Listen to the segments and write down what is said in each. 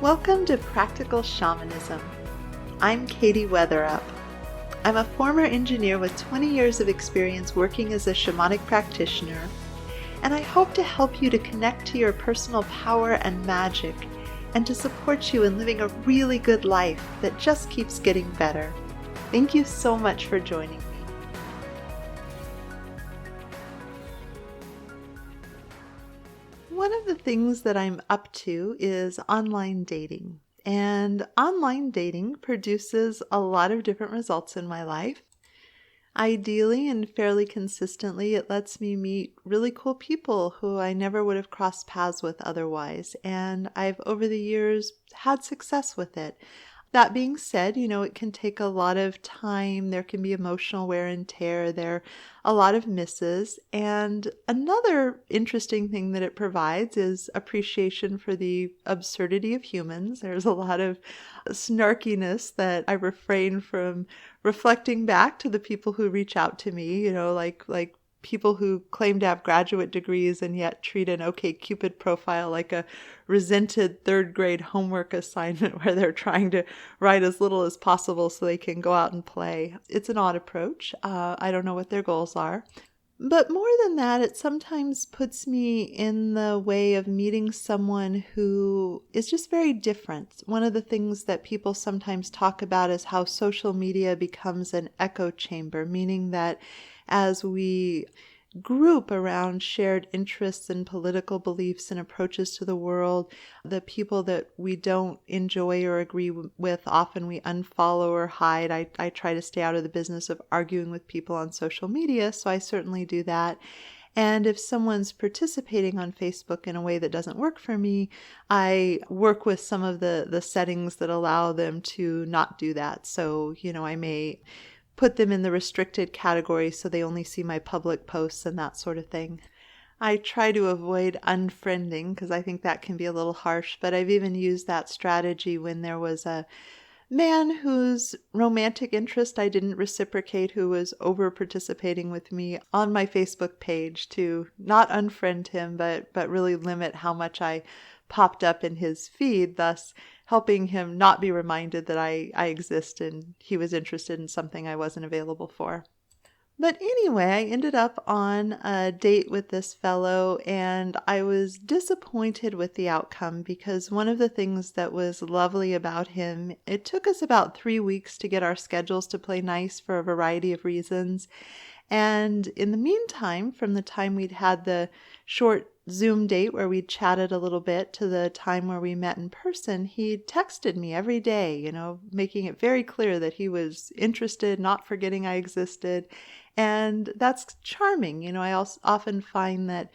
Welcome to Practical Shamanism. I'm Katie Weatherup. I'm a former engineer with 20 years of experience working as a shamanic practitioner, and I hope to help you to connect to your personal power and magic, and to support you in living a really good life that just keeps getting better. Thank you so much for joining me. One of the things that I'm up to is online dating. And online dating produces a lot of different results in my life. Ideally and fairly consistently, it lets me meet really cool people who I never would have crossed paths with otherwise. And I've, over the years, had success with it. That being said, it can take a lot of time. There can be emotional wear and tear. There are a lot of misses. And another interesting thing that it provides is appreciation for the absurdity of humans. There's a lot of snarkiness that I refrain from reflecting back to the people who reach out to me, like people who claim to have graduate degrees and yet treat an OkCupid profile like a resented third grade homework assignment where they're trying to write as little as possible so they can go out and play. It's an odd approach. I don't know what their goals are. But more than that, it sometimes puts me in the way of meeting someone who is just very different. One of the things that people sometimes talk about is how social media becomes an echo chamber, meaning that as we group around shared interests and political beliefs and approaches to the world, the people that we don't enjoy or agree with, often we unfollow or hide. I try to stay out of the business of arguing with people on social media, so I certainly do that. And if someone's participating on Facebook in a way that doesn't work for me, I work with some of the settings that allow them to not do that. So, I may put them in the restricted category so they only see my public posts and that sort of thing. I try to avoid unfriending because I think that can be a little harsh, but I've even used that strategy when there was a man whose romantic interest I didn't reciprocate, who was over participating with me on my Facebook page, to not unfriend him, but really limit how much I popped up in his feed, thus helping him not be reminded that I exist and he was interested in something I wasn't available for. But anyway, I ended up on a date with this fellow, and I was disappointed with the outcome because one of the things that was lovely about him, it took us about 3 weeks to get our schedules to play nice for a variety of reasons. And in the meantime, from the time we'd had the short Zoom date where we chatted a little bit to the time where we met in person, he texted me every day, making it very clear that he was interested, not forgetting I existed. And that's charming. I also often find that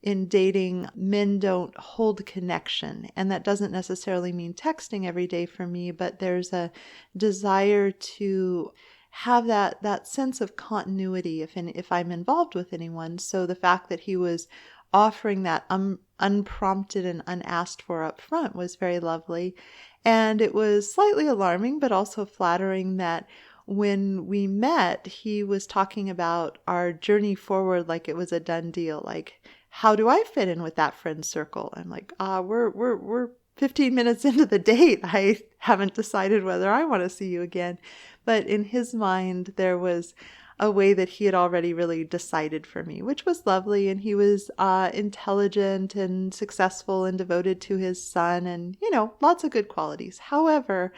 in dating, men don't hold connection. And that doesn't necessarily mean texting every day for me, but there's a desire to have that sense of continuity if I'm involved with anyone. So the fact that he was offering that unprompted and unasked for up front was very lovely. And it was slightly alarming, but also flattering that when we met, he was talking about our journey forward like it was a done deal. Like, how do I fit in with that friend circle? I'm like, we're 15 minutes into the date. I haven't decided whether I want to see you again. But in his mind, there was a way that he had already really decided for me, which was lovely. And he was intelligent and successful and devoted to his son and, lots of good qualities. However,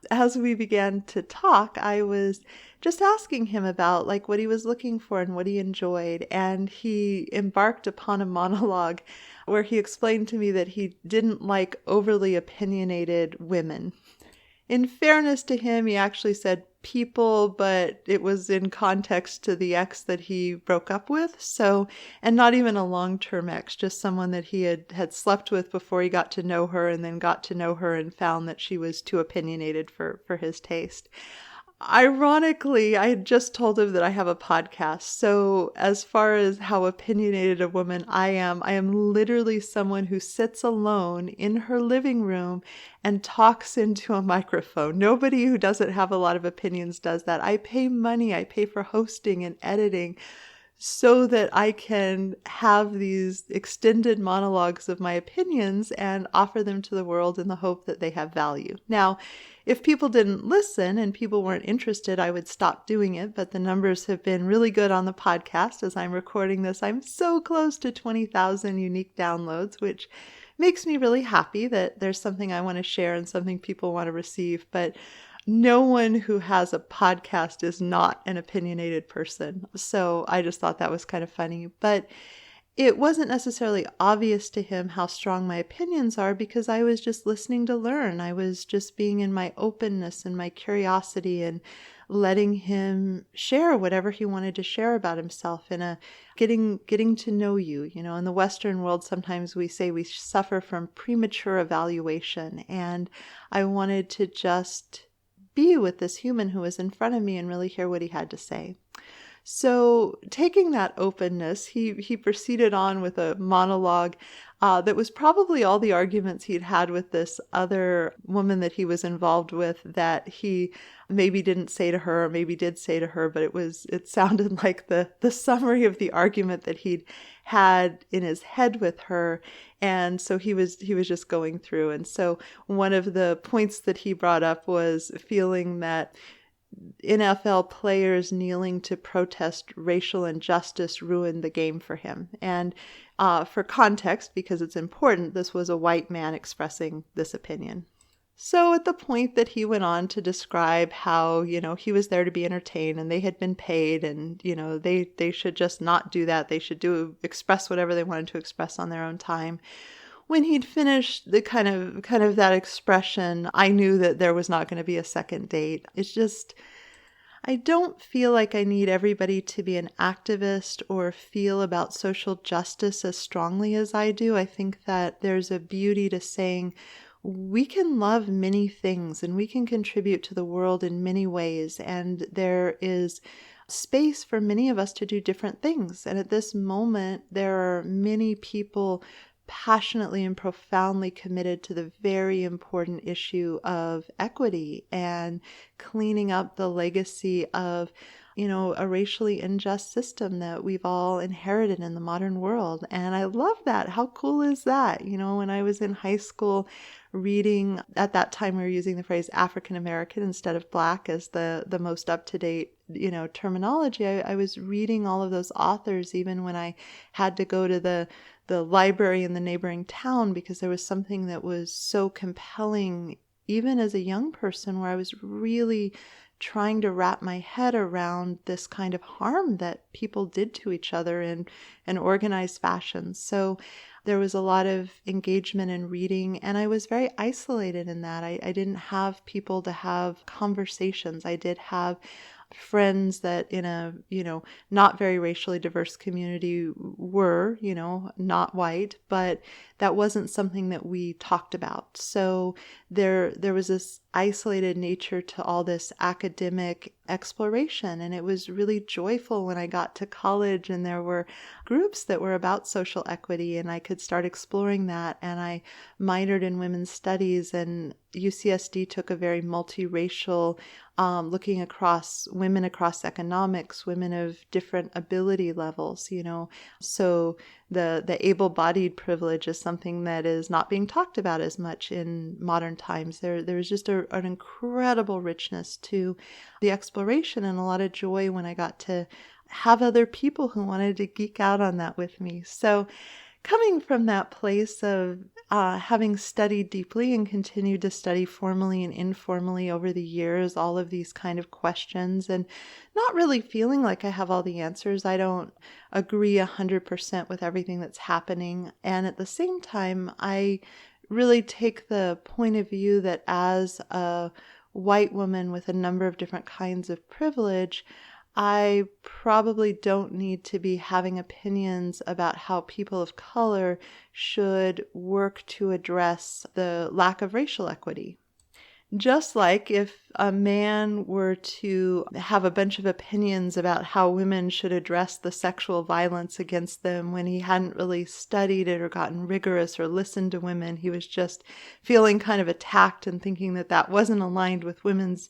as we began to talk, I was just asking him about what he was looking for and what he enjoyed. And he embarked upon a monologue where he explained to me that he didn't like overly opinionated women. In fairness to him, he actually said people, but it was in context to the ex that he broke up with. So, and not even a long-term ex, just someone that he had slept with before he got to know her, and then got to know her and found that she was too opinionated for his taste. Ironically, I had just told him that I have a podcast. So as far as how opinionated a woman I am literally someone who sits alone in her living room and talks into a microphone. Nobody who doesn't have a lot of opinions does that. I pay money. I pay for hosting and editing so that I can have these extended monologues of my opinions and offer them to the world in the hope that they have value. Now, if people didn't listen and people weren't interested, I would stop doing it, but the numbers have been really good on the podcast. As I'm recording this, I'm so close to 20,000 unique downloads, which makes me really happy that there's something I want to share and something people want to receive. But no one who has a podcast is not an opinionated person. So I just thought that was kind of funny. But it wasn't necessarily obvious to him how strong my opinions are because I was just listening to learn. I was just being in my openness and my curiosity and letting him share whatever he wanted to share about himself in a getting to know you. You know, in the Western world, sometimes we say we suffer from premature evaluation. And I wanted to just be with this human who was in front of me and really hear what he had to say. So taking that openness, he proceeded on with a monologue that was probably all the arguments he'd had with this other woman that he was involved with that he maybe didn't say to her or maybe did say to her, but it sounded like the summary of the argument that he'd had in his head with her. And so he was just going through. And so one of the points that he brought up was feeling that NFL players kneeling to protest racial injustice ruined the game for him. And for context, because it's important, this was a white man expressing this opinion. So at the point that he went on to describe how, he was there to be entertained and they had been paid and, they should just not do that. They should express whatever they wanted to express on their own time. When he'd finished the kind of that expression, I knew that there was not going to be a second date. It's just, I don't feel like I need everybody to be an activist or feel about social justice as strongly as I do. I think that there's a beauty to saying we can love many things and we can contribute to the world in many ways. And there is space for many of us to do different things. And at this moment, there are many people passionately and profoundly committed to the very important issue of equity and cleaning up the legacy of, a racially unjust system that we've all inherited in the modern world. And I love that. How cool is that? When I was in high school reading, at that time we were using the phrase African American instead of Black as the most up-to-date, terminology. I was reading all of those authors even when I had to go to the library in the neighboring town because there was something that was so compelling, even as a young person, where I was really trying to wrap my head around this kind of harm that people did to each other in an organized fashion. So there was a lot of engagement in reading, and I was very isolated in that. I didn't have people to have conversations. I did have friends that in a, not very racially diverse community were, not white, but that wasn't something that we talked about. So there was this isolated nature to all this academic exploration. And it was really joyful when I got to college and there were groups that were about social equity and I could start exploring that. And I minored in women's studies, and UCSD took a very multiracial looking across women across economics, women of different ability levels, So the able-bodied privilege is something that is not being talked about as much in modern times. There was just an incredible richness to the exploration and a lot of joy when I got to have other people who wanted to geek out on that with me. So coming from that place of having studied deeply and continued to study formally and informally over the years, all of these kind of questions, and not really feeling like I have all the answers. I don't agree 100% with everything that's happening. And at the same time, I really take the point of view that as a white woman with a number of different kinds of privilege, I probably don't need to be having opinions about how people of color should work to address the lack of racial equity. Just like if a man were to have a bunch of opinions about how women should address the sexual violence against them when he hadn't really studied it or gotten rigorous or listened to women, he was just feeling kind of attacked and thinking that that wasn't aligned with women's,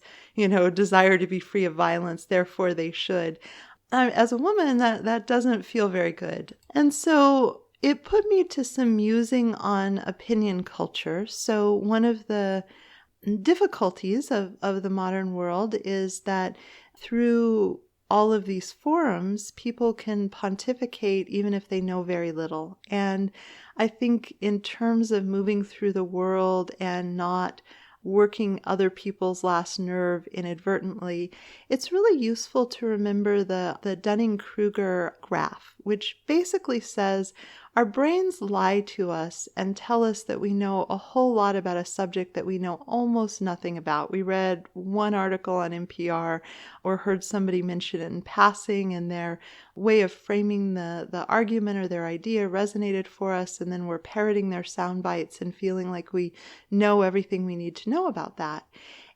desire to be free of violence, therefore they should. as a woman, that doesn't feel very good. And so it put me to some musing on opinion culture. So one of the difficulties of the modern world is that through all of these forums, people can pontificate even if they know very little. And I think in terms of moving through the world and not working other people's last nerve inadvertently, it's really useful to remember the Dunning-Kruger graph, which basically says our brains lie to us and tell us that we know a whole lot about a subject that we know almost nothing about. We read one article on NPR or heard somebody mention it in passing, and their way of framing the argument or their idea resonated for us, and then we're parroting their sound bites and feeling like we know everything we need to know about that.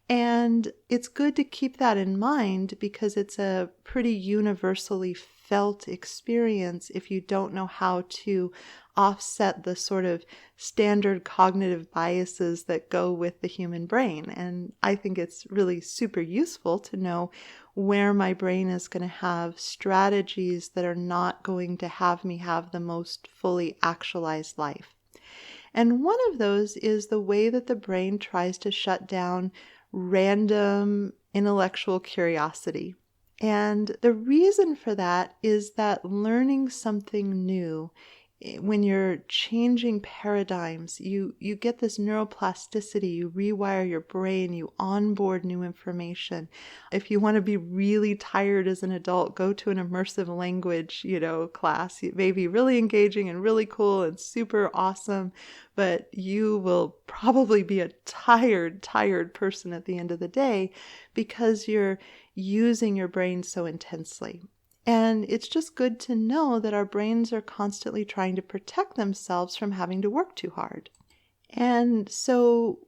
And it's good to keep that in mind because it's a pretty universally felt experience if you don't know how to offset the sort of standard cognitive biases that go with the human brain. And I think it's really super useful to know where my brain is going to have strategies that are not going to have me have the most fully actualized life. And one of those is the way that the brain tries to shut down random intellectual curiosity. And the reason for that is that learning something new, when you're changing paradigms, you get this neuroplasticity, you rewire your brain, you onboard new information. If you want to be really tired as an adult, go to an immersive language, class. It may be really engaging and really cool and super awesome, but you will probably be a tired person at the end of the day because you're using your brain so intensely. And it's just good to know that our brains are constantly trying to protect themselves from having to work too hard. And so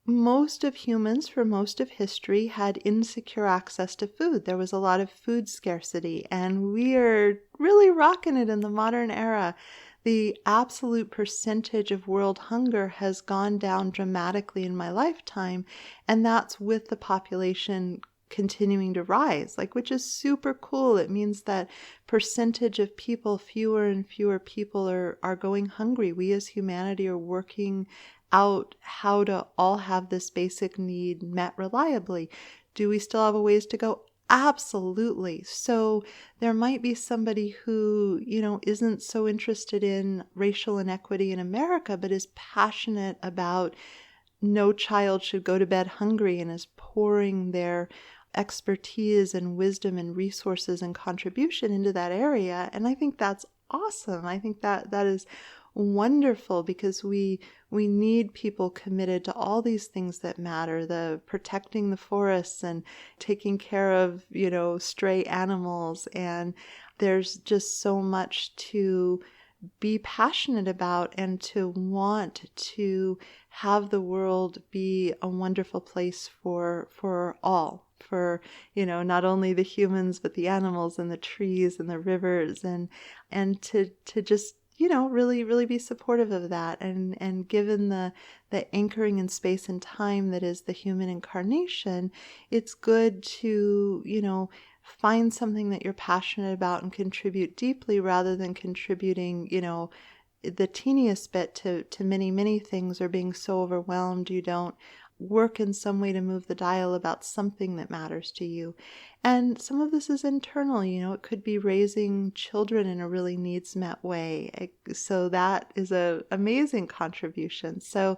most of humans for most of history had insecure access to food. There was a lot of food scarcity, and we are really rocking it in the modern era. The absolute percentage of world hunger has gone down dramatically in my lifetime, and that's with the population continuing to rise, which is super cool. It means that percentage of people, fewer and fewer people are going hungry. We as humanity are working out how to all have this basic need met reliably. Do we still have a ways to go? Absolutely. So there might be somebody who, isn't so interested in racial inequity in America, but is passionate about no child should go to bed hungry and is pouring their expertise and wisdom and resources and contribution into that area. And I think that's awesome. I think that is wonderful because we need people committed to all these things that matter, the protecting the forests and taking care of, stray animals. And there's just so much to be passionate about and to want to have the world be a wonderful place for all. For, not only the humans, but the animals and the trees and the rivers, and to just, really be supportive of that. And given the anchoring in space and time that is the human incarnation, it's good to, find something that you're passionate about and contribute deeply rather than contributing, the teeniest bit to many, many things, or being so overwhelmed you don't work in some way to move the dial about something that matters to you. And some of this is internal, it could be raising children in a really needs met way. So that is an amazing contribution. So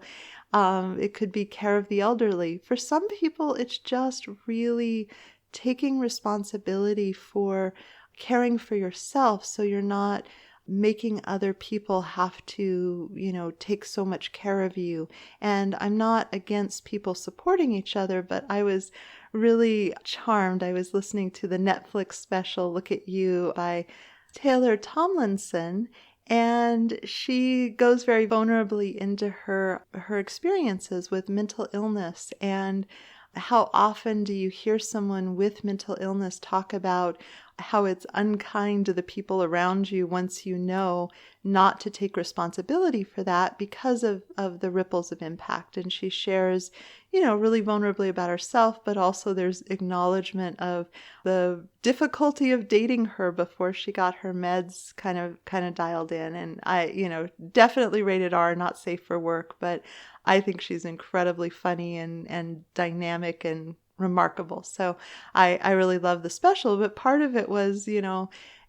it could be care of the elderly. For some people, it's just really taking responsibility for caring for yourself so you're not making other people have to, take so much care of you. And I'm not against people supporting each other, but I was really charmed. I was listening to the Netflix special, Look at You, by Taylor Tomlinson, and she goes very vulnerably into her experiences with mental illness. And how often do you hear someone with mental illness talk about, how it's unkind to the people around you once you know not to take responsibility for that because of the ripples of impact. And she shares, really vulnerably about herself, but also there's acknowledgement of the difficulty of dating her before she got her meds kind of dialed in. And I, definitely rated R, not safe for work, but I think she's incredibly funny and dynamic and remarkable. So I really love the special, but part of it was,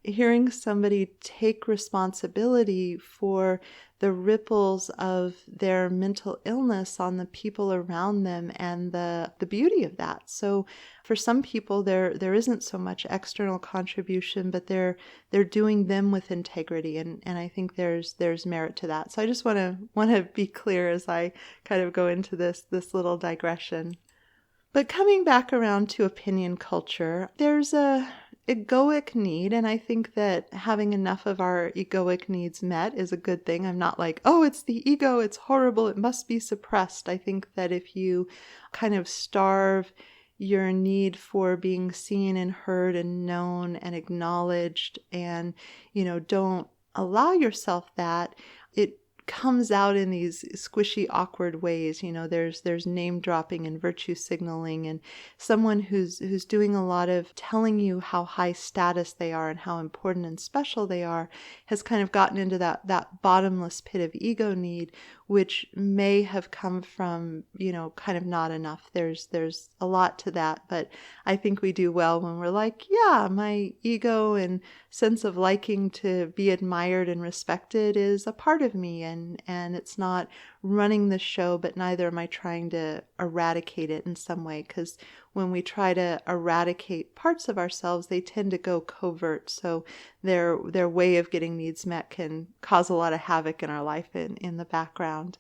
hearing somebody take responsibility for the ripples of their mental illness on the people around them and the beauty of that. So for some people there isn't so much external contribution, but they're doing them with integrity, and I think there's merit to that. So I just want to be clear as I kind of go into this little digression. But coming back around to opinion culture, there's a egoic need, and I think that having enough of our egoic needs met is a good thing. I'm not like, oh, it's the ego, it's horrible, it must be suppressed. I think that if you kind of starve your need for being seen and heard and known and acknowledged and, don't allow yourself that, it comes out in these squishy, awkward ways. There's name dropping and virtue signaling, and someone who's doing a lot of telling you how high status they are and how important and special they are has kind of gotten into that bottomless pit of ego need, which may have come from, kind of not enough. There's a lot to that, but I think we do well when we're like, yeah, my ego and sense of liking to be admired and respected is a part of me, and it's not running the show, but neither am I trying to eradicate it in some way, because when we try to eradicate parts of ourselves, they tend to go covert. So their way of getting needs met can cause a lot of havoc in our life in the background.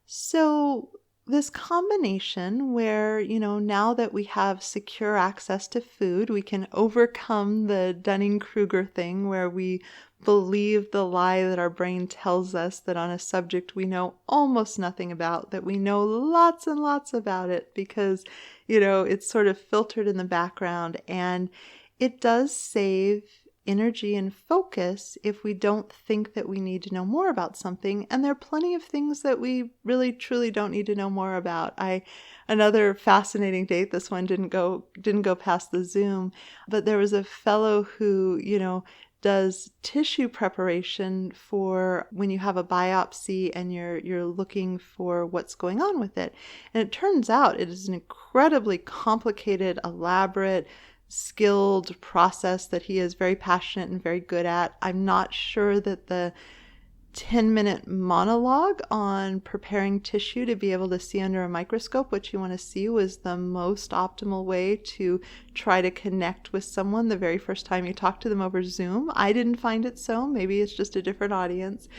So this combination where, now that we have secure access to food, we can overcome the Dunning-Kruger thing where we believe the lie that our brain tells us that on a subject we know almost nothing about, that we know lots and lots about it because, it's sort of filtered in the background, and it does save energy and focus if we don't think that we need to know more about something. And there are plenty of things that we really truly don't need to know more about. Another fascinating date, this one didn't go past the Zoom, but there was a fellow who, does tissue preparation for when you have a biopsy and you're looking for what's going on with it. And it turns out it is an incredibly complicated, elaborate, skilled process that he is very passionate and very good at. I'm not sure that the 10-minute monologue on preparing tissue to be able to see under a microscope what you want to see was the most optimal way to try to connect with someone the very first time you talk to them over Zoom. I didn't find it so. Maybe it's just a different audience.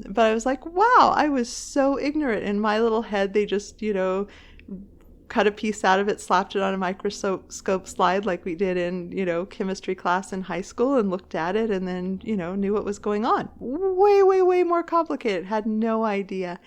But I was like, wow, I was so ignorant. In my little head, they just, cut a piece out of it, slapped it on a microscope slide like we did in, chemistry class in high school, and looked at it and then, knew what was going on. Way, way, way more complicated. Had no idea.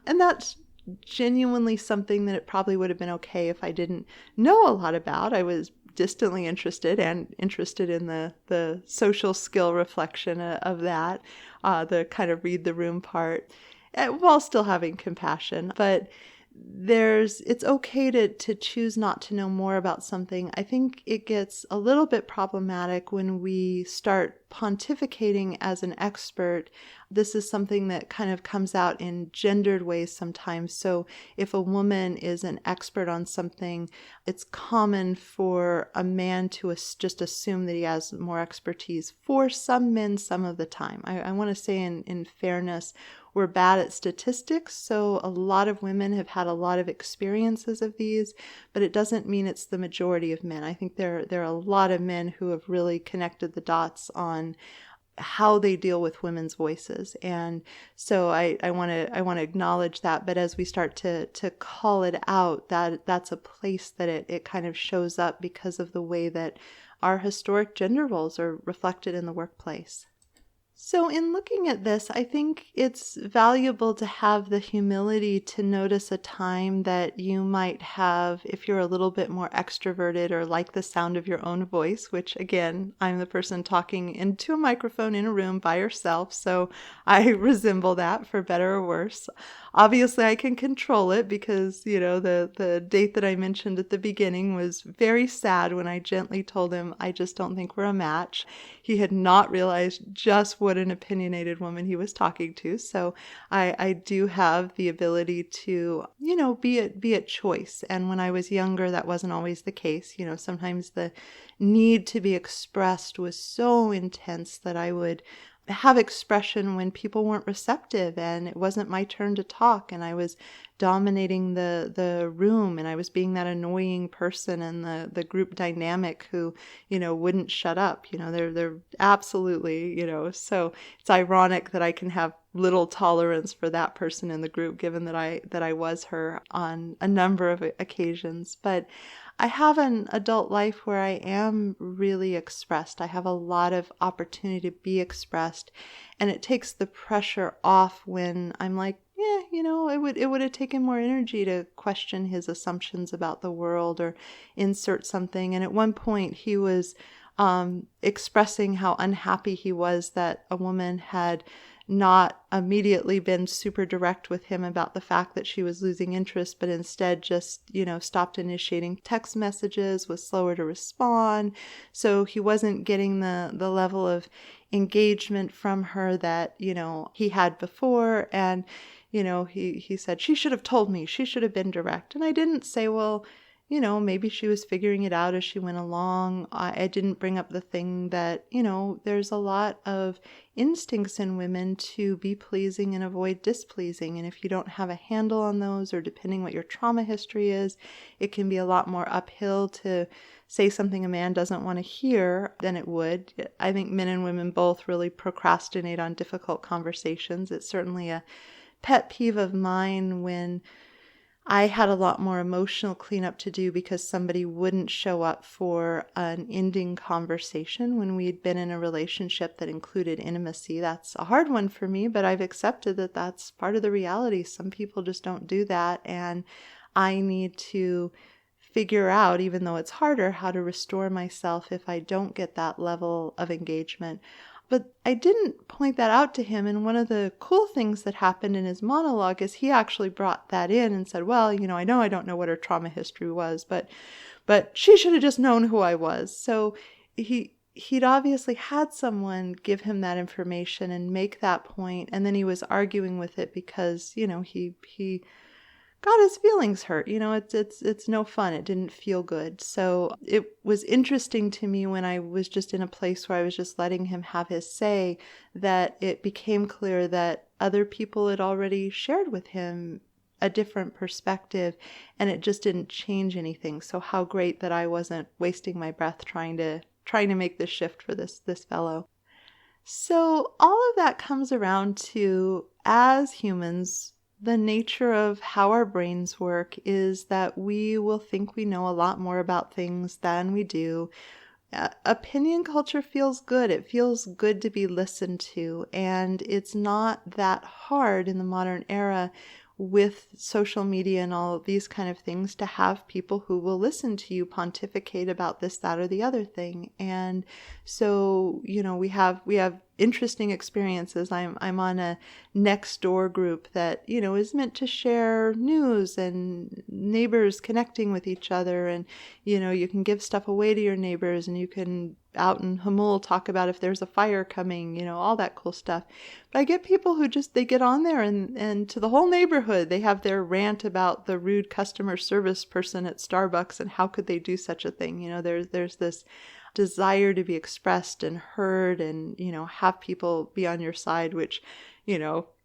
And that's genuinely something that it probably would have been okay if I didn't know a lot about. I was distantly interested and interested in the social skill reflection of that, the kind of read the room part, while still having compassion. But it's okay to choose not to know more about something. I think it gets a little bit problematic when we start pontificating as an expert. This is something that kind of comes out in gendered ways sometimes. So if a woman is an expert on something, it's common for a man to just assume that he has more expertise. For some men, some of the time. I want to say in fairness, we're bad at statistics, so a lot of women have had a lot of experiences of these, but it doesn't mean it's the majority of men. I think there are a lot of men who have really connected the dots on how they deal with women's voices. And so I want to acknowledge that, but as we start to call it out, that's a place that it kind of shows up because of the way that our historic gender roles are reflected in the workplace. So, in looking at this, I think it's valuable to have the humility to notice a time that you might have, if you're a little bit more extroverted or like the sound of your own voice, which again, I'm the person talking into a microphone in a room by herself, so I resemble that for better or worse. Obviously, I can control it because, the date that I mentioned at the beginning was very sad when I gently told him, I just don't think we're a match. He had not realized just what an opinionated woman he was talking to. So I do have the ability to, be at choice. And when I was younger, that wasn't always the case. Sometimes the need to be expressed was so intense that I would have expression when people weren't receptive and it wasn't my turn to talk and I was dominating the room and I was being that annoying person in the group dynamic who, wouldn't shut up. They're absolutely, so it's ironic that I can have little tolerance for that person in the group, given that I was her on a number of occasions. But I have an adult life where I am really expressed. I have a lot of opportunity to be expressed, and it takes the pressure off when I'm like, yeah, it would have taken more energy to question his assumptions about the world or insert something. And at one point, he was expressing how unhappy he was that a woman had not immediately been super direct with him about the fact that she was losing interest, but instead just, stopped initiating text messages, was slower to respond. So he wasn't getting the level of engagement from her that, he had before. And, he said, she should have told me, she should have been direct. And I didn't say, well, maybe she was figuring it out as she went along. I didn't bring up the thing that, there's a lot of instincts in women to be pleasing and avoid displeasing. And if you don't have a handle on those, or depending what your trauma history is, it can be a lot more uphill to say something a man doesn't want to hear than it would. I think men and women both really procrastinate on difficult conversations. It's certainly a pet peeve of mine when I had a lot more emotional cleanup to do because somebody wouldn't show up for an ending conversation when we'd been in a relationship that included intimacy. That's a hard one for me, but I've accepted that that's part of the reality. Some people just don't do that, and I need to figure out, even though it's harder, how to restore myself if I don't get that level of engagement. But I didn't point that out to him, and one of the cool things that happened in his monologue is he actually brought that in and said, well, I don't know what her trauma history was, but she should have just known who I was. So he'd obviously had someone give him that information and make that point, and then he was arguing with it because, he got his feelings hurt. It's no fun. It didn't feel good. So it was interesting to me when I was just in a place where I was just letting him have his say, that it became clear that other people had already shared with him a different perspective, and it just didn't change anything. So how great that I wasn't wasting my breath trying to make this shift for this fellow. So all of that comes around to, as humans, the nature of how our brains work is that we will think we know a lot more about things than we do. Opinion culture feels good. It feels good to be listened to, and it's not that hard in the modern era with social media and all of these kind of things to have people who will listen to you pontificate about this, that, or the other thing. And so, we have interesting experiences. I'm on a next door group that, is meant to share news and neighbors connecting with each other. And, you can give stuff away to your neighbors, and you can out in Hamul talk about if there's a fire coming, all that cool stuff. But I get people who they get on there and to the whole neighborhood, they have their rant about the rude customer service person at Starbucks and how could they do such a thing. There's this desire to be expressed and heard and, have people be on your side, which,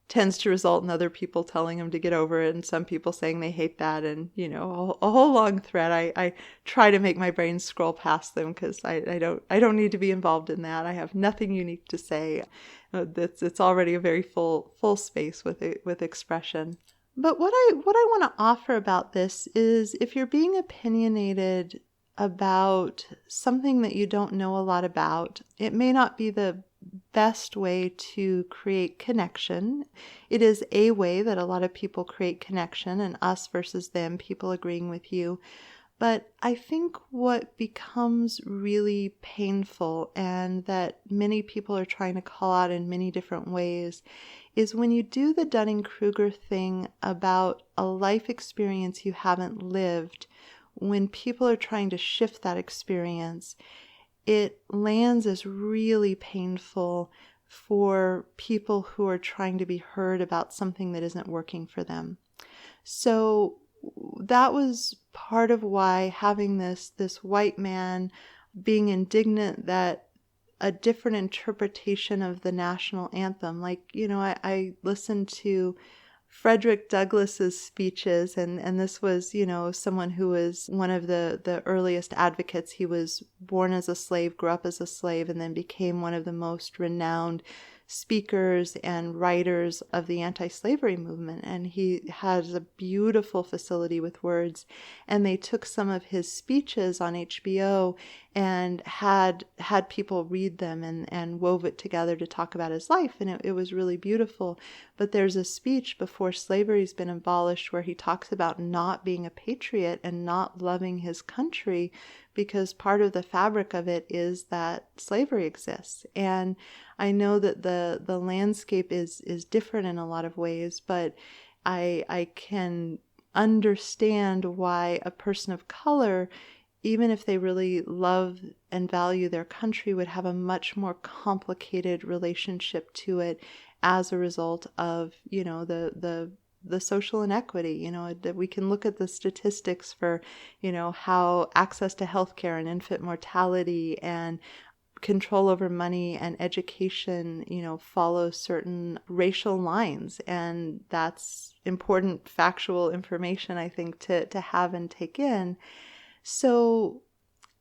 tends to result in other people telling them to get over it and some people saying they hate that, and, a whole long thread. I try to make my brain scroll past them because I don't need to be involved in that. I have nothing unique to say. It's already a very full space with expression. But what I want to offer about this is, if you're being opinionated about something that you don't know a lot about, it may not be the best way to create connection. It is a way that a lot of people create connection, and us versus them, people agreeing with you. But I think what becomes really painful, and that many people are trying to call out in many different ways, is when you do the Dunning-Kruger thing about a life experience you haven't lived. When people are trying to shift that experience, it lands as really painful for people who are trying to be heard about something that isn't working for them. So that was part of why having this white man being indignant that a different interpretation of the national anthem, like, I listened to Frederick Douglass's speeches, and this was, someone who was one of the earliest advocates. He was born as a slave, grew up as a slave, and then became one of the most renowned speakers and writers of the anti-slavery movement. And he has a beautiful facility with words. And they took some of his speeches on HBO and had people read them and wove it together to talk about his life. And it was really beautiful. But there's a speech before slavery's been abolished where he talks about not being a patriot and not loving his country, because part of the fabric of it is that slavery exists. And I know that the landscape is different in a lot of ways, but I can understand why a person of color, even if they really love and value their country, would have a much more complicated relationship to it as a result of, the social inequity. That we can look at the statistics for, how access to healthcare and infant mortality and control over money and education, follow certain racial lines. And that's important factual information, I think, to have and take in. So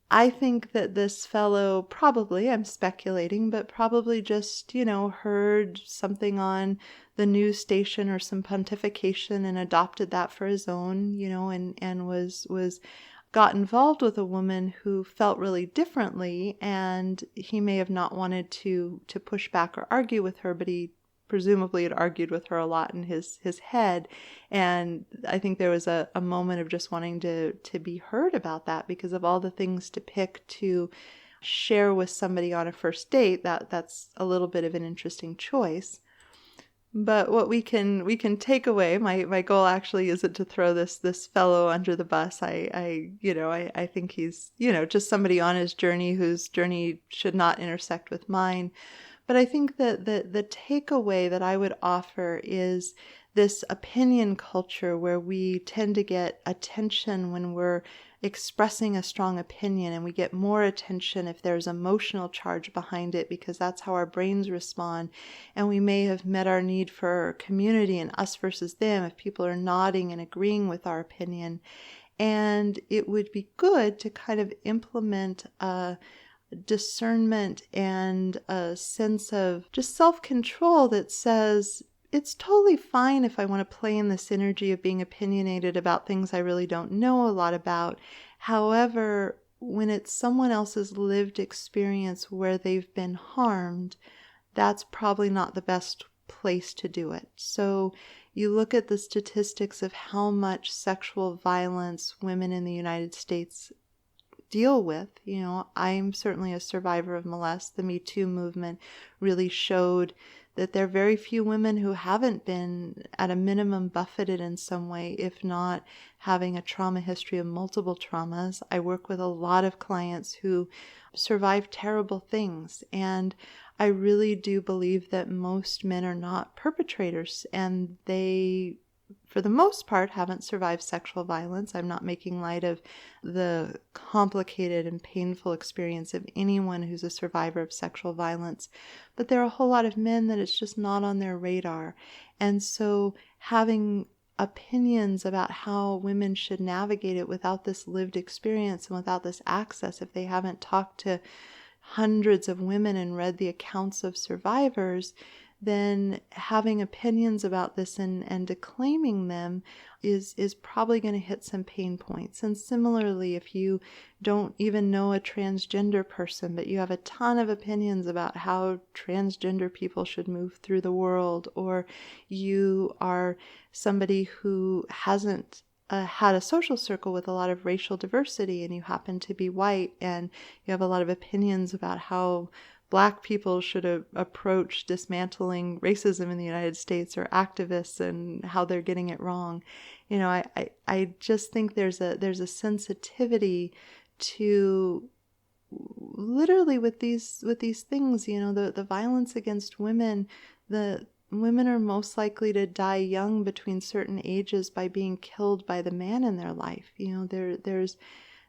I think that this fellow probably, I'm speculating, but probably just, heard something on the news station or some pontification and adopted that for his own, and was got involved with a woman who felt really differently, and he may have not wanted to push back or argue with her, but he presumably had argued with her a lot in his head. And I think there was a moment of just wanting to be heard about that, because of all the things to pick to share with somebody on a first date. That's a little bit of an interesting choice. But what we can take away, my goal actually isn't to throw this fellow under the bus. I think he's, just somebody on his journey whose journey should not intersect with mine. But I think that the takeaway that I would offer is this opinion culture where we tend to get attention when we're expressing a strong opinion, and we get more attention if there's emotional charge behind it, because that's how our brains respond. And we may have met our need for community and us versus them if people are nodding and agreeing with our opinion. And it would be good to kind of implement a discernment and a sense of just self-control that says, it's totally fine if I want to play in this energy of being opinionated about things I really don't know a lot about. However, when it's someone else's lived experience where they've been harmed, that's probably not the best place to do it. So you look at the statistics of how much sexual violence women in the United States deal with. I'm certainly a survivor of molest. The Me Too movement really showed that there are very few women who haven't been, at a minimum, buffeted in some way, if not having a trauma history of multiple traumas. I work with a lot of clients who survive terrible things, and I really do believe that most men are not perpetrators, and they, for the most part, haven't survived sexual violence. I'm not making light of the complicated and painful experience of anyone who's a survivor of sexual violence. But there are a whole lot of men that it's just not on their radar. And so having opinions about how women should navigate it without this lived experience and without this access, if they haven't talked to hundreds of women and read the accounts of survivors, then having opinions about this and declaiming them is probably going to hit some pain points. And similarly, if you don't even know a transgender person, but you have a ton of opinions about how transgender people should move through the world, or you are somebody who hasn't had a social circle with a lot of racial diversity, and you happen to be white, and you have a lot of opinions about how Black people should approach dismantling racism in the United States, or activists and how they're getting it wrong. I just think there's a sensitivity to literally with these things, the violence against women. The women are most likely to die young between certain ages by being killed by the man in their life. There's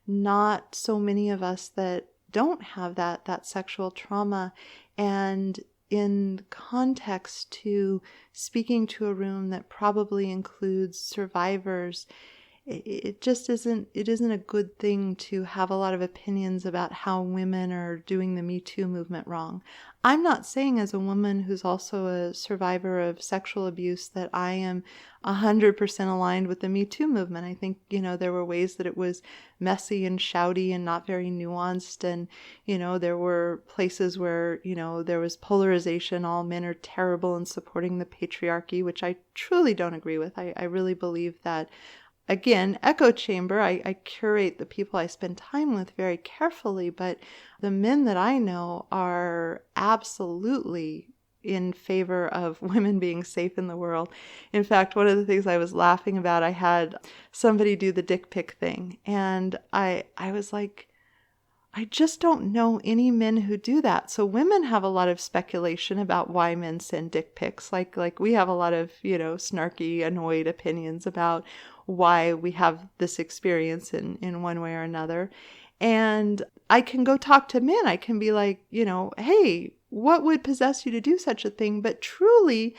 not so many of us that don't have that sexual trauma. And in context to speaking to a room that probably includes survivors, it just isn't a good thing to have a lot of opinions about how women are doing the Me Too movement wrong. I'm not saying, as a woman who's also a survivor of sexual abuse, that I am 100% aligned with the Me Too movement. I think, there were ways that it was messy and shouty and not very nuanced. And, there were places where, there was polarization. All men are terrible and supporting the patriarchy, which I truly don't agree with. I really believe that, again, echo chamber, I curate the people I spend time with very carefully, but the men that I know are absolutely in favor of women being safe in the world. In fact, one of the things I was laughing about, I had somebody do the dick pic thing, and I was like, I just don't know any men who do that. So women have a lot of speculation about why men send dick pics. Like we have a lot of, snarky, annoyed opinions about why we have this experience in one way or another. And I can go talk to men. I can be like, hey, what would possess you to do such a thing? But truly,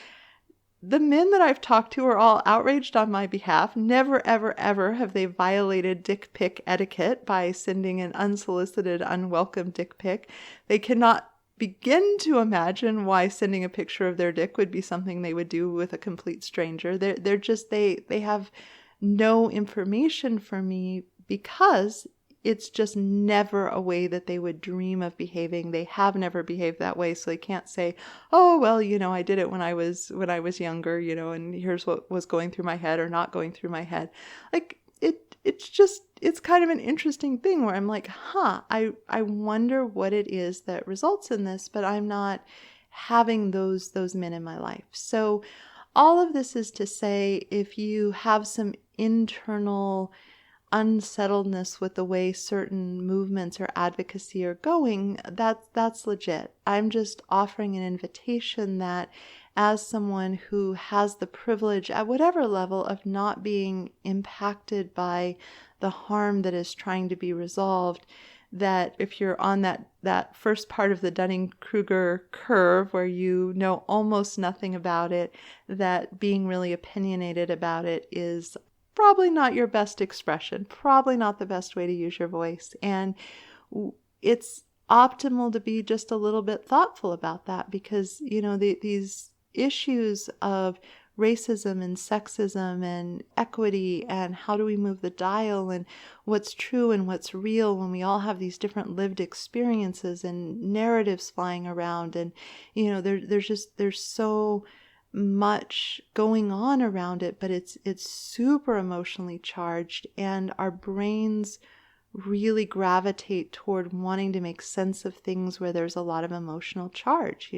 the men that I've talked to are all outraged on my behalf. Never, ever, ever have they violated dick pic etiquette by sending an unsolicited, unwelcome dick pic. They cannot begin to imagine why sending a picture of their dick would be something they would do with a complete stranger. They have no information for me, because it's just never a way that they would dream of behaving. They have never behaved that way, so they can't say, oh, well, I did it when I was younger, and here's what was going through my head or not going through my head. Like, it's kind of an interesting thing where I'm like, I wonder what it is that results in this, but I'm not having those men in my life. So all of this is to say, if you have some internal unsettledness with the way certain movements or advocacy are going, that's legit. I'm just offering an invitation that, as someone who has the privilege at whatever level of not being impacted by the harm that is trying to be resolved, that if you're on that first part of the Dunning-Kruger curve where you know almost nothing about it, that being really opinionated about it is probably not your best expression, probably not the best way to use your voice. And it's optimal to be just a little bit thoughtful about that, because, these issues of racism and sexism and equity and how do we move the dial and what's true and what's real when we all have these different lived experiences and narratives flying around. And, there's so much going on around it, but it's super emotionally charged, and our brains really gravitate toward wanting to make sense of things where there's a lot of emotional charge.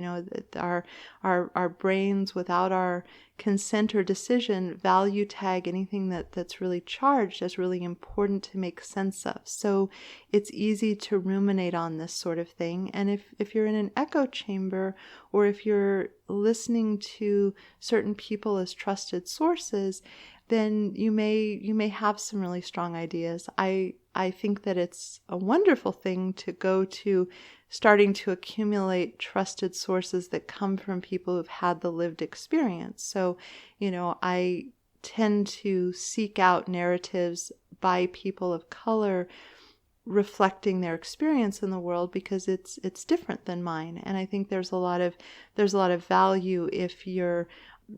Our brains, without our consent or decision, value tag anything that's really charged as really important to make sense of. So it's easy to ruminate on this sort of thing. And if you're in an echo chamber, or if you're listening to certain people as trusted sources, then you may have some really strong ideas. I think that it's a wonderful thing to go to starting to accumulate trusted sources that come from people who've had the lived experience. So, I tend to seek out narratives by people of color reflecting their experience in the world because it's different than mine. And I think there's a lot of value if your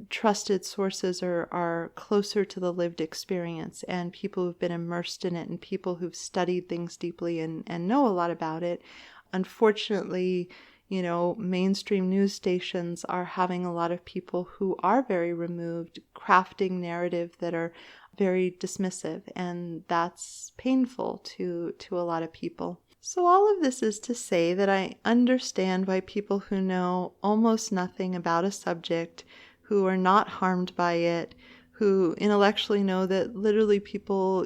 trusted sources are closer to the lived experience and people who've been immersed in it and people who've studied things deeply and know a lot about it. Unfortunately, mainstream news stations are having a lot of people who are very removed, crafting narrative that are very dismissive, and that's painful to a lot of people. So all of this is to say that I understand why people who know almost nothing about a subject, who are not harmed by it, who intellectually know that literally people,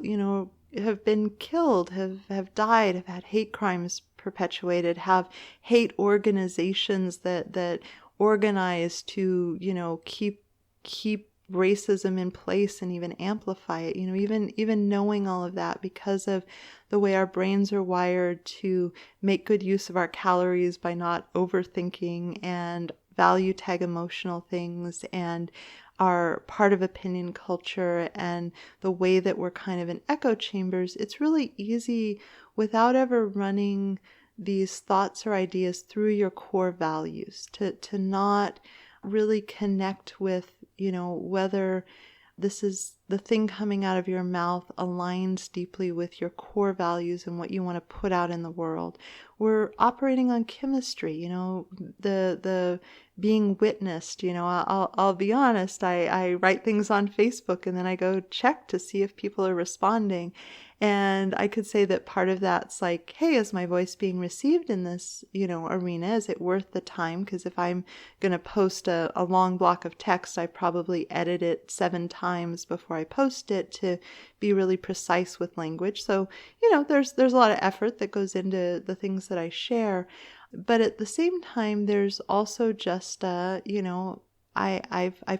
have been killed, have died, have had hate crimes perpetuated, have hate organizations that organize to, keep racism in place and even amplify it, even knowing all of that because of the way our brains are wired to make good use of our calories by not overthinking and value tag emotional things and are part of opinion culture and the way that we're kind of in echo chambers. It's really easy without ever running these thoughts or ideas through your core values to not really connect with, whether this is the thing coming out of your mouth aligns deeply with your core values and what you want to put out in the world. We're operating on chemistry, the being witnessed. I'll be honest, I write things on Facebook and then I go check to see if people are responding. And I could say that part of that's like, hey, is my voice being received in this, arena? Is it worth the time? Because if I'm going to post a long block of text, I probably edit it 7 times before I post it to be really precise with language. So, there's a lot of effort that goes into the things that I share. But at the same time, there's also just, I've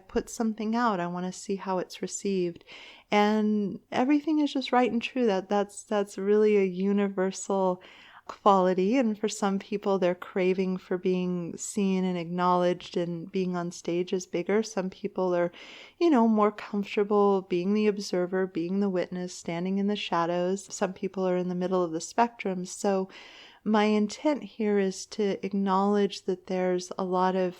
put something out. I want to see how it's received. And everything is just right and true. That's really a universal quality. And for some people, their craving for being seen and acknowledged and being on stage is bigger. Some people are, more comfortable being the observer, being the witness, standing in the shadows. Some people are in the middle of the spectrum. So my intent here is to acknowledge that there's a lot of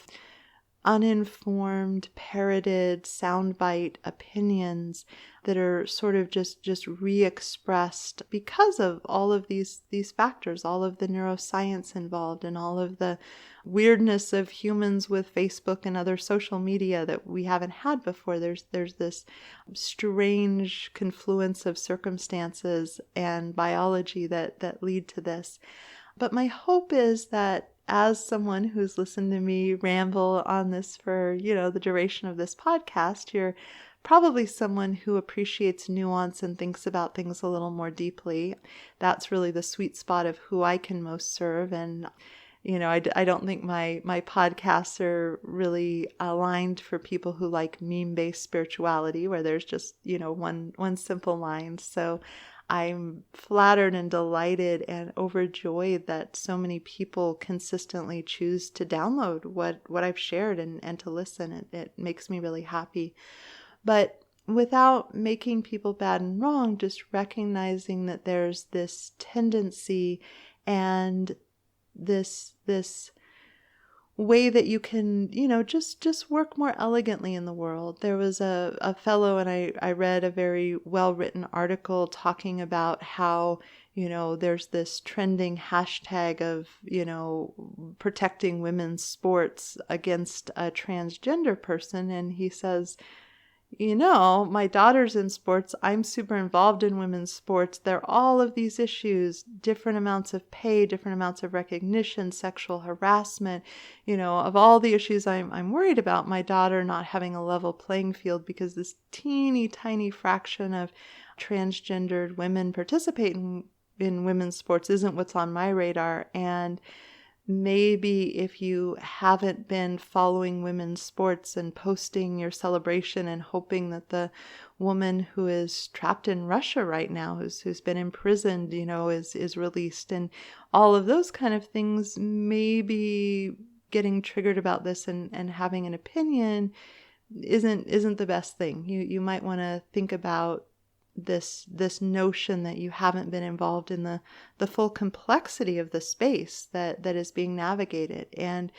uninformed, parroted, soundbite opinions that are sort of just re-expressed because of all of these factors, all of the neuroscience involved and all of the weirdness of humans with Facebook and other social media that we haven't had before. There's this strange confluence of circumstances and biology that lead to this. But my hope is that as someone who's listened to me ramble on this for, the duration of this podcast, you're probably someone who appreciates nuance and thinks about things a little more deeply. That's really the sweet spot of who I can most serve. And, I don't think my podcasts are really aligned for people who like meme-based spirituality where there's just, one simple line. So I'm flattered and delighted and overjoyed that so many people consistently choose to download what I've shared and to listen. It makes me really happy. But without making people bad and wrong, just recognizing that there's this tendency and this way that you can, just work more elegantly in the world. There was a fellow, and I read a very well-written article talking about how, there's this trending hashtag of, protecting women's sports against a transgender person. And he says, my daughter's in sports. I'm super involved in women's sports. There are all of these issues, different amounts of pay, different amounts of recognition, sexual harassment, of all the issues I'm worried about, my daughter not having a level playing field because this teeny tiny fraction of transgendered women participate in women's sports isn't what's on my radar. And maybe if you haven't been following women's sports and posting your celebration and hoping that the woman who is trapped in Russia right now, who's been imprisoned, is released, and all of those kind of things, maybe getting triggered about this and having an opinion isn't the best thing. You might want to think about this notion that you haven't been involved in the full complexity of the space that is being navigated. And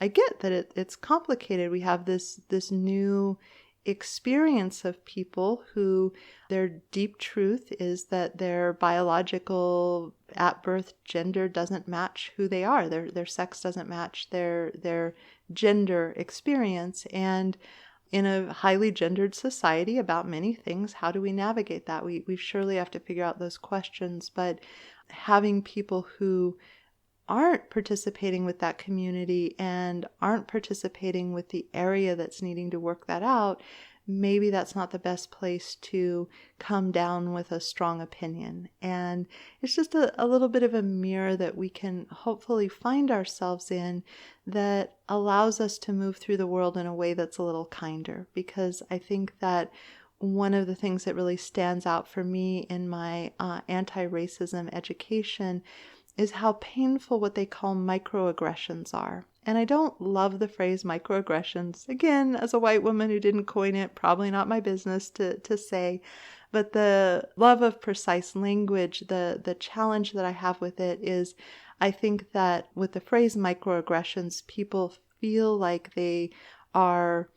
I get that it's complicated. We have this new experience of people who their deep truth is that their biological at birth gender doesn't match who they are. Their sex doesn't match their gender experience. And in a highly gendered society about many things, how do we navigate that? We surely have to figure out those questions. But having people who aren't participating with that community and aren't participating with the area that's needing to work that out, maybe that's not the best place to come down with a strong opinion. And it's just a little bit of a mirror that we can hopefully find ourselves in that allows us to move through the world in a way that's a little kinder. Because I think that one of the things that really stands out for me in my anti-racism education is how painful what they call microaggressions are. And I don't love the phrase microaggressions. Again, as a white woman who didn't coin it, probably not my business to say. But the love of precise language, the challenge that I have with it is I think that with the phrase microaggressions, people feel like they are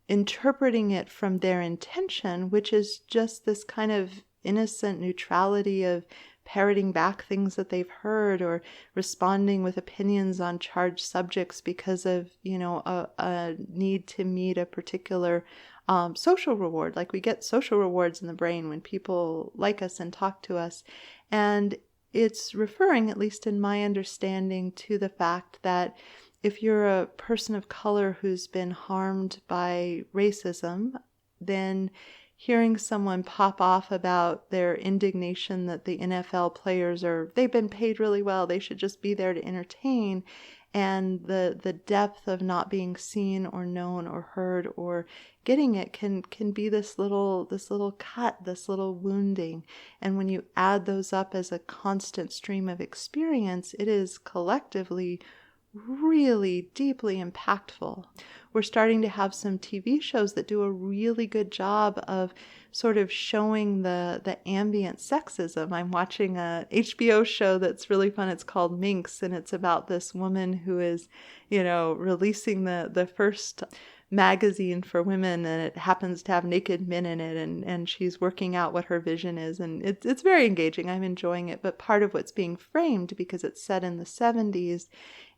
interpreting it from their intention, which is just this kind of innocent neutrality of parroting back things that they've heard or responding with opinions on charged subjects because of, a need to meet a particular social reward. Like we get social rewards in the brain when people like us and talk to us. And it's referring, at least in my understanding, to the fact that if you're a person of color who's been harmed by racism, then hearing someone pop off about their indignation that the NFL players they've been paid really well, they should just be there to entertain, and the depth of not being seen or known or heard or getting it can be this little cut, this little wounding. And when you add those up as a constant stream of experience, it is collectively really deeply impactful. We're starting to have some TV shows that do a really good job of sort of showing the ambient sexism. I'm watching a HBO show that's really fun. It's called Minx, and it's about this woman who is, releasing the first magazine for women, and it happens to have naked men in it, and she's working out what her vision is, and it's very engaging. I'm enjoying it. But part of what's being framed, because it's set in the 70s,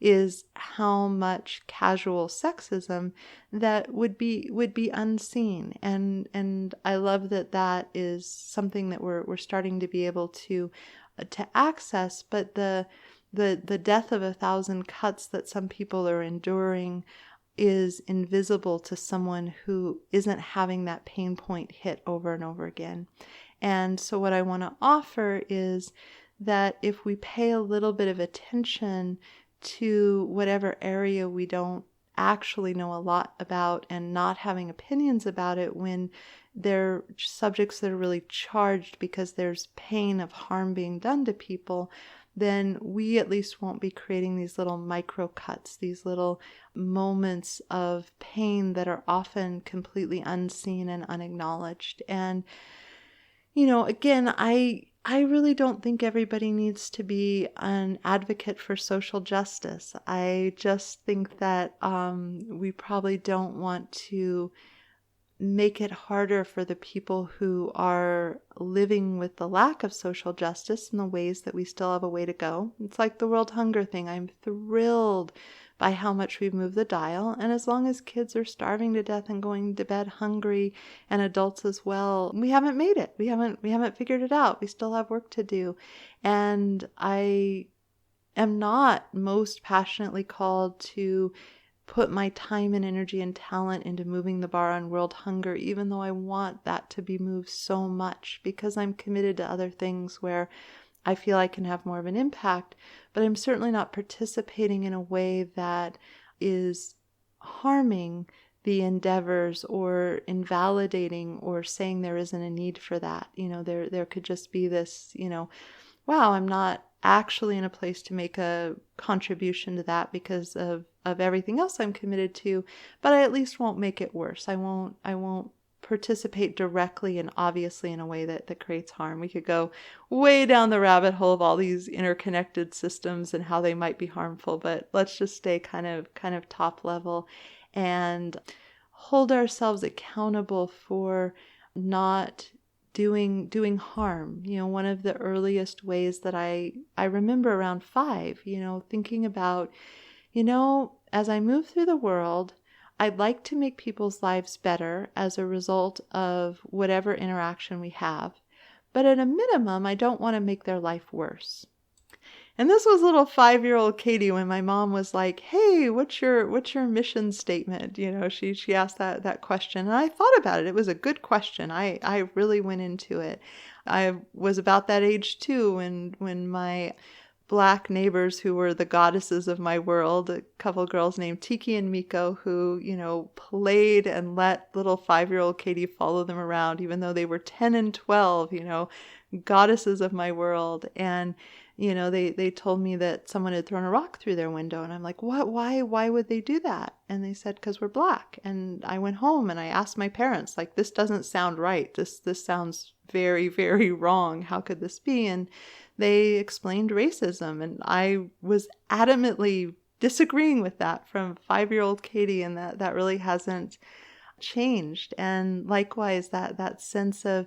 is how much casual sexism that would be unseen, and I love that is something that we're starting to be able to access. But the death of 1,000 cuts that some people are enduring is invisible to someone who isn't having that pain point hit over and over again. And so what I want to offer is that if we pay a little bit of attention to whatever area we don't actually know a lot about, and not having opinions about it when they're subjects that are really charged because there's pain of harm being done to people, then we at least won't be creating these little micro cuts, these little moments of pain that are often completely unseen and unacknowledged. And, again, I really don't think everybody needs to be an advocate for social justice. I just think that we probably don't want to make it harder for the people who are living with the lack of social justice in the ways that we still have a way to go. It's like the world hunger thing. I'm thrilled by how much we've moved the dial. And as long as kids are starving to death and going to bed hungry, and adults as well, we haven't made it. We haven't figured it out. We still have work to do. And I am not most passionately called to put my time and energy and talent into moving the bar on world hunger, even though I want that to be moved so much, because I'm committed to other things where I feel I can have more of an impact. But I'm certainly not participating in a way that is harming the endeavors or invalidating or saying there isn't a need for that. There could just be this, wow, I'm not actually in a place to make a contribution to that because of everything else I'm committed to, but I at least won't make it worse. I won't participate directly and obviously in a way that creates harm. We could go way down the rabbit hole of all these interconnected systems and how they might be harmful, but let's just stay kind of top level and hold ourselves accountable for not doing harm. One of the earliest ways that I remember around 5, thinking about, as I move through the world, I'd like to make people's lives better as a result of whatever interaction we have. But at a minimum, I don't want to make their life worse. And this was little 5-year-old Katie when my mom was like, "Hey, what's your mission statement?" She asked that question, and I thought about it. It was a good question. I really went into it. I was about that age too when my Black neighbors, who were the goddesses of my world, a couple girls named Tiki and Miko, who, played and let little 5-year-old Katie follow them around, even though they were 10 and 12, goddesses of my world. And, they told me that someone had thrown a rock through their window. And I'm like, what? Why would they do that? And they said, because we're Black. And I went home and I asked my parents, like, this doesn't sound right. This sounds very, very wrong. How could this be? And they explained racism, and I was adamantly disagreeing with that from 5-year-old Katie, and that really hasn't changed. And likewise, that sense of,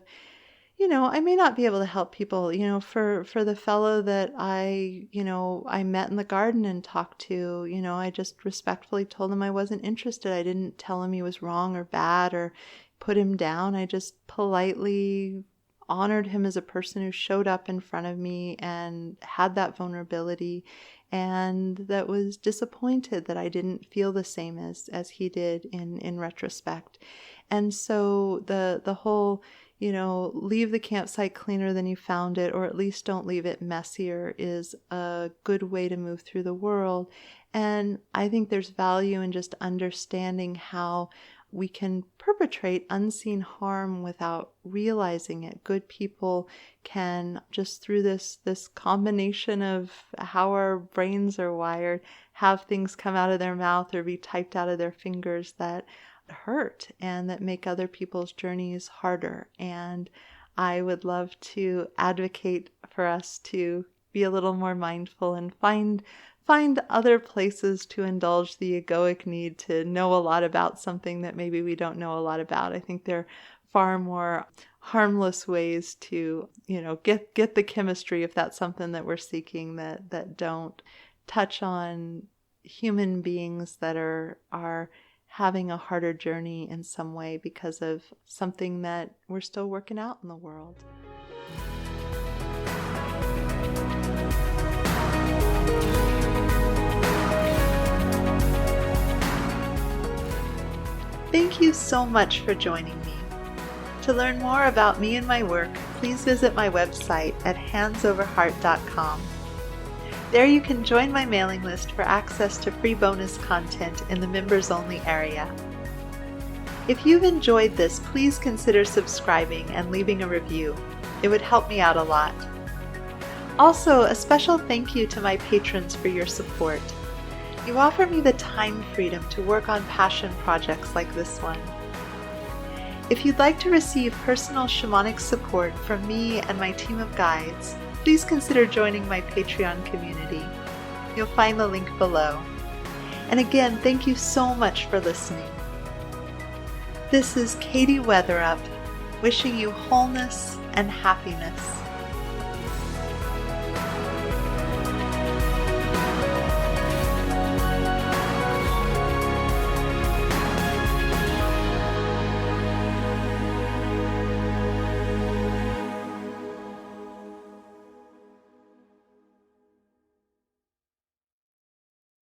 I may not be able to help people, for the fellow that I met in the garden and talked to, I just respectfully told him I wasn't interested. I didn't tell him he was wrong or bad or put him down. I just politely honored him as a person who showed up in front of me and had that vulnerability, and that was disappointed that I didn't feel the same as he did in retrospect. And so the whole, leave the campsite cleaner than you found it, or at least don't leave it messier, is a good way to move through the world. And I think there's value in just understanding how we can perpetrate unseen harm without realizing it. Good people can, just through this combination of how our brains are wired, have things come out of their mouth or be typed out of their fingers that hurt and that make other people's journeys harder. And I would love to advocate for us to be a little more mindful and find other places to indulge the egoic need to know a lot about something that maybe we don't know a lot about. I think there are far more harmless ways to, get the chemistry, if that's something that we're seeking, that don't touch on human beings that are having a harder journey in some way because of something that we're still working out in the world. Thank you so much for joining me. To learn more about me and my work, please visit my website at handsoverheart.com. There you can join my mailing list for access to free bonus content in the members-only area. If you've enjoyed this, please consider subscribing and leaving a review. It would help me out a lot. Also, a special thank you to my patrons for your support. You offer me the time freedom to work on passion projects like this one. If you'd like to receive personal shamanic support from me and my team of guides, please consider joining my Patreon community. You'll find the link below. And again, thank you so much for listening. This is Katie Weatherup, wishing you wholeness and happiness.